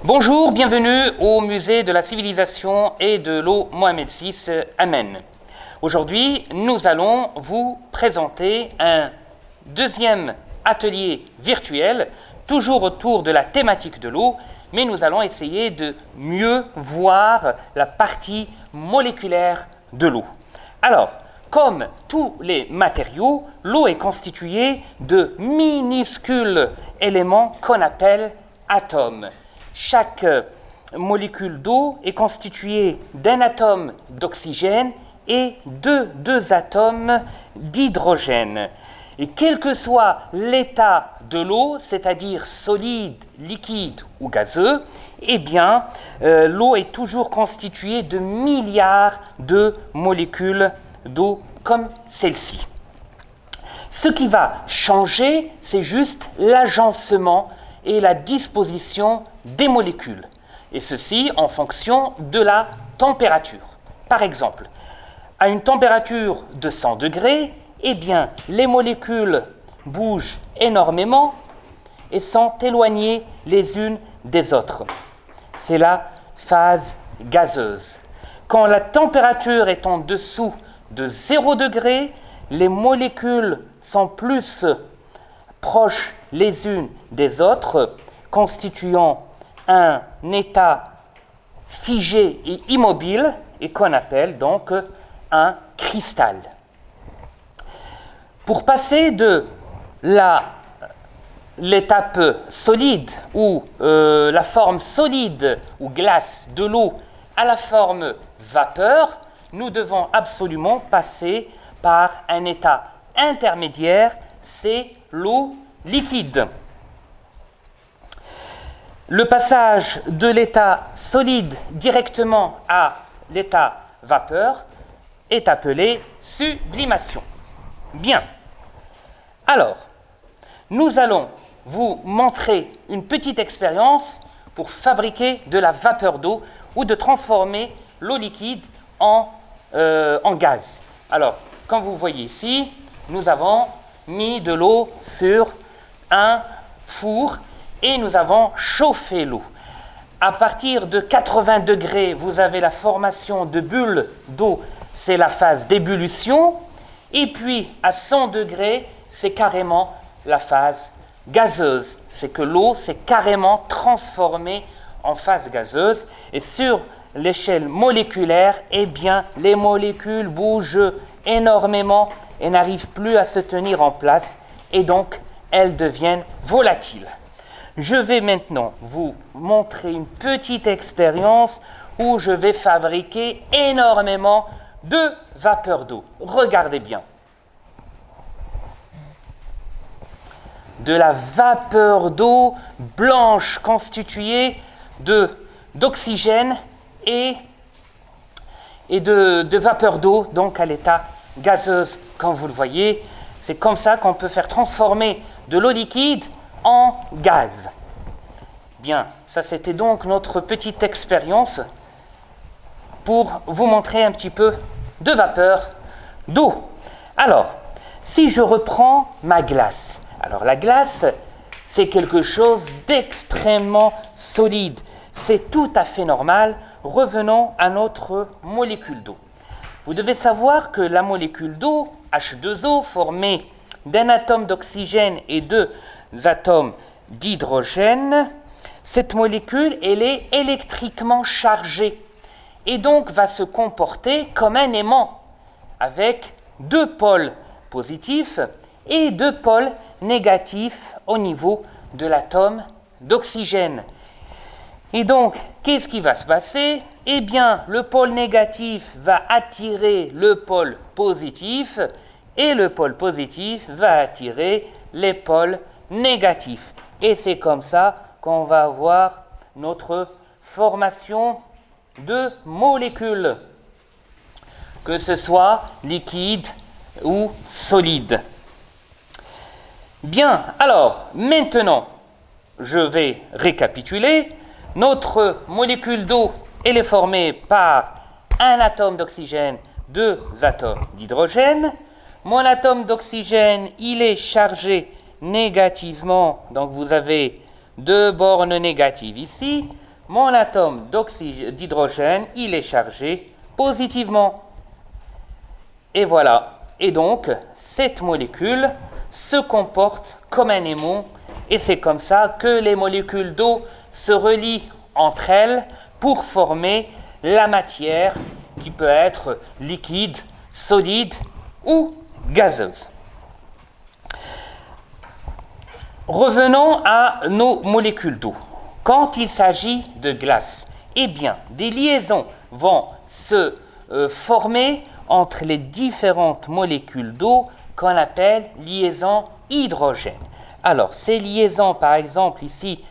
Bonjour, bienvenue au musée de la civilisation et de l'eau Mohamed VI, Amen. Aujourd'hui, nous allons vous présenter un deuxième atelier virtuel, toujours autour de la thématique de l'eau, mais nous allons essayer de mieux voir la partie moléculaire de l'eau. Alors, comme tous les matériaux, l'eau est constituée de minuscules éléments qu'on appelle atomes. Chaque molécule d'eau est constituée d'un atome d'oxygène et de deux atomes d'hydrogène. Et quel que soit l'état de l'eau, c'est-à-dire solide, liquide ou gazeux, eh bien, l'eau est toujours constituée de milliards de molécules d'eau comme celle-ci. Ce qui va changer, c'est juste l'agencement et la disposition des molécules, et ceci en fonction de la température. Par exemple, à une température de 100 degrés, eh bien, les molécules bougent énormément et sont éloignées les unes des autres. C'est la phase gazeuse. Quand la température est en dessous de 0 degré, les molécules sont plus proches les unes des autres, constituant un état figé et immobile, et qu'on appelle donc un cristal. Pour passer de l'étape solide ou la forme solide ou glace de l'eau à la forme vapeur, nous devons absolument passer par un état intermédiaire, c'est l'eau liquide. Le passage de l'état solide directement à l'état vapeur est appelé sublimation. Bien. Alors, nous allons vous montrer une petite expérience pour fabriquer de la vapeur d'eau ou de transformer l'eau liquide en gaz. Alors, comme vous voyez ici, nous avons mis de l'eau sur un four et nous avons chauffé l'eau. À partir de 80 degrés, vous avez la formation de bulles d'eau, c'est la phase d'ébullition. Et puis, à 100 degrés, c'est carrément la phase gazeuse. C'est que l'eau s'est carrément transformée en phase gazeuse. Et sur l'échelle moléculaire, eh bien, les molécules bougent énormément et n'arrivent plus à se tenir en place. Et donc, elles deviennent volatiles. Je vais maintenant vous montrer une petite expérience où je vais fabriquer énormément de vapeur d'eau. Regardez bien. De la vapeur d'eau blanche constituée d'oxygène et de vapeur d'eau, donc à l'état gazeuse, comme vous le voyez. C'est comme ça qu'on peut faire transformer de l'eau liquide en gaz. Bien, ça c'était donc notre petite expérience pour vous montrer un petit peu de vapeur d'eau. Alors, si je reprends ma glace, alors la glace, c'est quelque chose d'extrêmement solide. C'est tout à fait normal. Revenons à notre molécule d'eau. Vous devez savoir que la molécule d'eau, H2O, formée d'un atome d'oxygène et deux atomes d'hydrogène, cette molécule, elle est électriquement chargée et donc va se comporter comme un aimant avec deux pôles positifs et deux pôles négatifs au niveau de l'atome d'oxygène. Et donc, qu'est-ce qui va se passer? Eh bien, le pôle négatif va attirer le pôle positif et le pôle positif va attirer les pôles négatifs. Et c'est comme ça qu'on va avoir notre formation de molécules, que ce soit liquide ou solide. Bien, alors, maintenant, je vais récapituler. Notre molécule d'eau, elle est formée par un atome d'oxygène, deux atomes d'hydrogène. Mon atome d'oxygène, il est chargé négativement, donc vous avez deux bornes négatives ici. mon atome d'hydrogène, il est chargé positivement. Et voilà. Et donc, cette molécule se comporte comme un aimant, et c'est comme ça que les molécules d'eau se relient entre elles pour former la matière qui peut être liquide, solide ou gazeuse. Revenons à nos molécules d'eau. Quand il s'agit de glace, eh bien, des liaisons vont se former entre les différentes molécules d'eau qu'on appelle liaisons hydrogène. Alors, ces liaisons, par exemple, ici,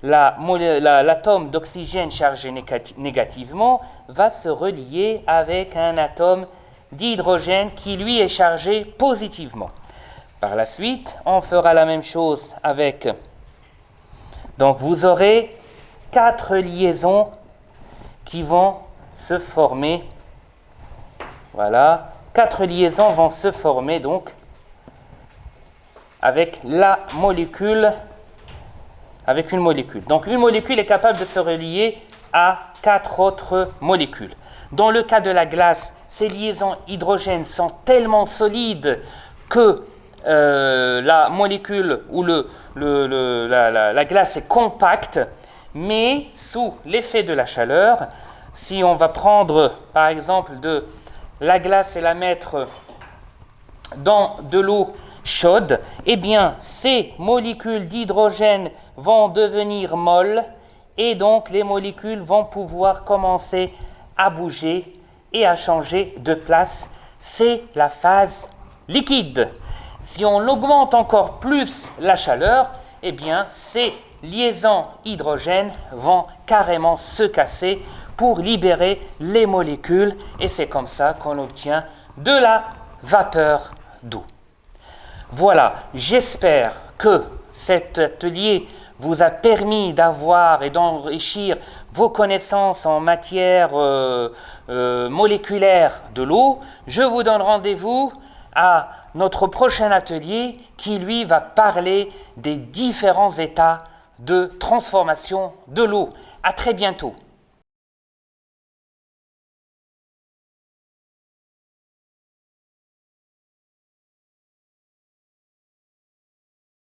l'atome d'oxygène chargé négativement va se relier avec un atome d'hydrogène qui, lui, est chargé positivement. Par la suite, on fera la même chose avec... Donc, vous aurez 4 liaisons qui vont se former. Voilà, 4 liaisons vont se former, donc, avec la molécule, avec une molécule. Donc, une molécule est capable de se relier à 4 autres molécules. Dans le cas de la glace, ces liaisons hydrogènes sont tellement solides que la molécule ou la glace est compacte, mais sous l'effet de la chaleur, si on va prendre par exemple de la glace et la mettre dans de l'eau chaude, eh bien ces molécules d'hydrogène vont devenir molles et donc les molécules vont pouvoir commencer à bouger et à changer de place. C'est la phase liquide. Si on augmente encore plus la chaleur, eh bien, ces liaisons hydrogènes vont carrément se casser pour libérer les molécules et c'est comme ça qu'on obtient de la vapeur d'eau. Voilà, j'espère que cet atelier vous a permis d'avoir et d'enrichir vos connaissances en matière moléculaire de l'eau. Je vous donne rendez-vous à notre prochain atelier qui, lui, va parler des différents états de transformation de l'eau. À très bientôt.